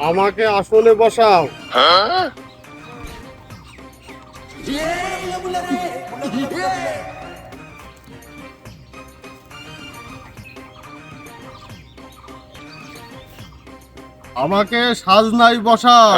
আমাকে আসনে বসাও। আমাকে সাজনায় বসাও।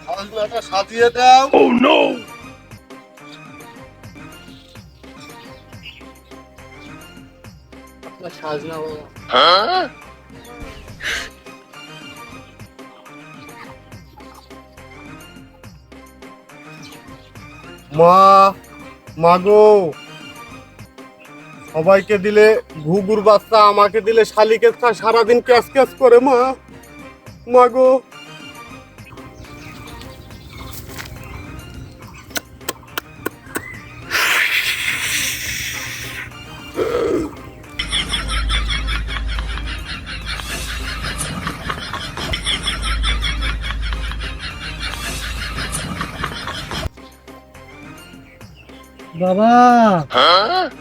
সাজনাটা সাজিয়ে দাও। Oh no! আপনার সাজনা বাবা। মাগো, সবাইকে দিলে ঘুঘুর বাচ্চা, আমাকে দিলে শালিকের চা, সারাদিন ক্যাচ ক্যাচ করে। মাগো। বাবা,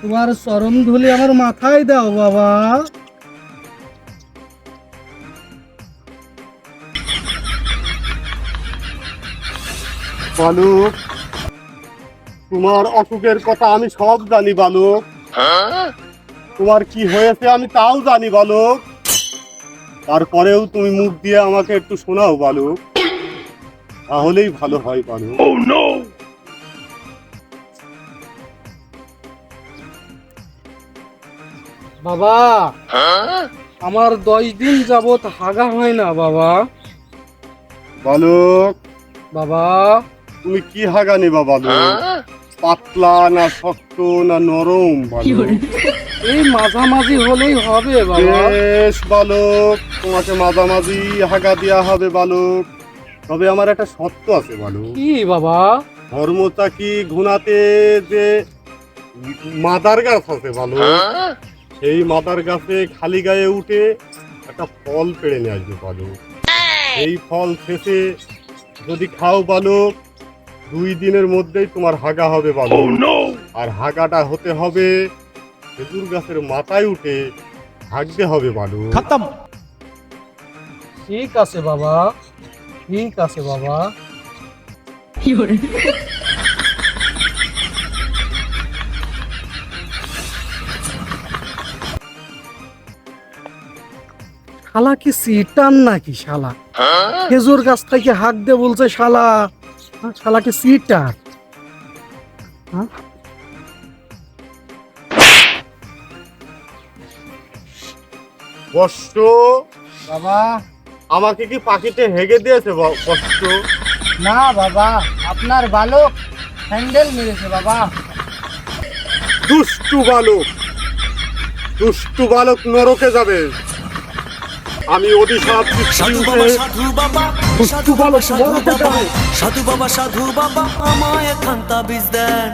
তোমার চরণ ধুলি আমার মাথায় দাও বাবা। বালক, তোমার অসুখের কথা আমি সব জানি বালক। তোমার কি হয়েছে আমি তাও জানি বালক। তারপরেও তুমি মুখ দিয়ে আমাকে একটু শোনাও বালক, তাহলেই ভালো হয় বালক। Oh no! বাবা, আমার 10 দিন যাবত হাগা হয় না বাবা। বালক, বাবা তুমি কি হাগা নেবা বালক? পাতলা না শক্ত না নরম বালক? এই মাঝামাঝি হলেই হবে বাবা। বেশ বালক, তোমাকে মাঝামাঝি হাগা দেওয়া হবে বালক। তবে আমার একটা শর্ত আছে বালক। কি বাবা? ধর্মতা কি ঘুনাতে যে মাদার গাছ আছে বালক, সেই মাদার গাছে খালি গায়ে উঠে একটা ফল পেড়ে নিয়ে আসবে বালক। এই ফল শেষে যদি খাও বালক, 2 দিনের মধ্যেই তোমার হাগা হবে বালক। আর হাগাটা হতে হবে খেজুর গাছের মাথায় উঠে হাগতে হবে বালক। খতম। ঠিক আছে বাবা, ঠিক আছে বাবা। শালা কি সিটান নাকি শালা? খেজুর গাছ থেকে হাঁক দে বলছে শালা। শালা কি সিটার? কষ্ট বাবা, আমাকে কি পাখিতে হেগে দিয়েছে কষ্ট? না বাবা, আপনার বালক হ্যান্ডেল মেরেছে বাবা। দুষ্টু বালক, দুষ্টু বালক নরকে যাবে। আমি অভিশাপ সাধু বাবা সাধু বাবা সাধু বাবা সাধু বাবা সাধু বাবা সাধু বাবা আমায় খান্তা বীজ দেন।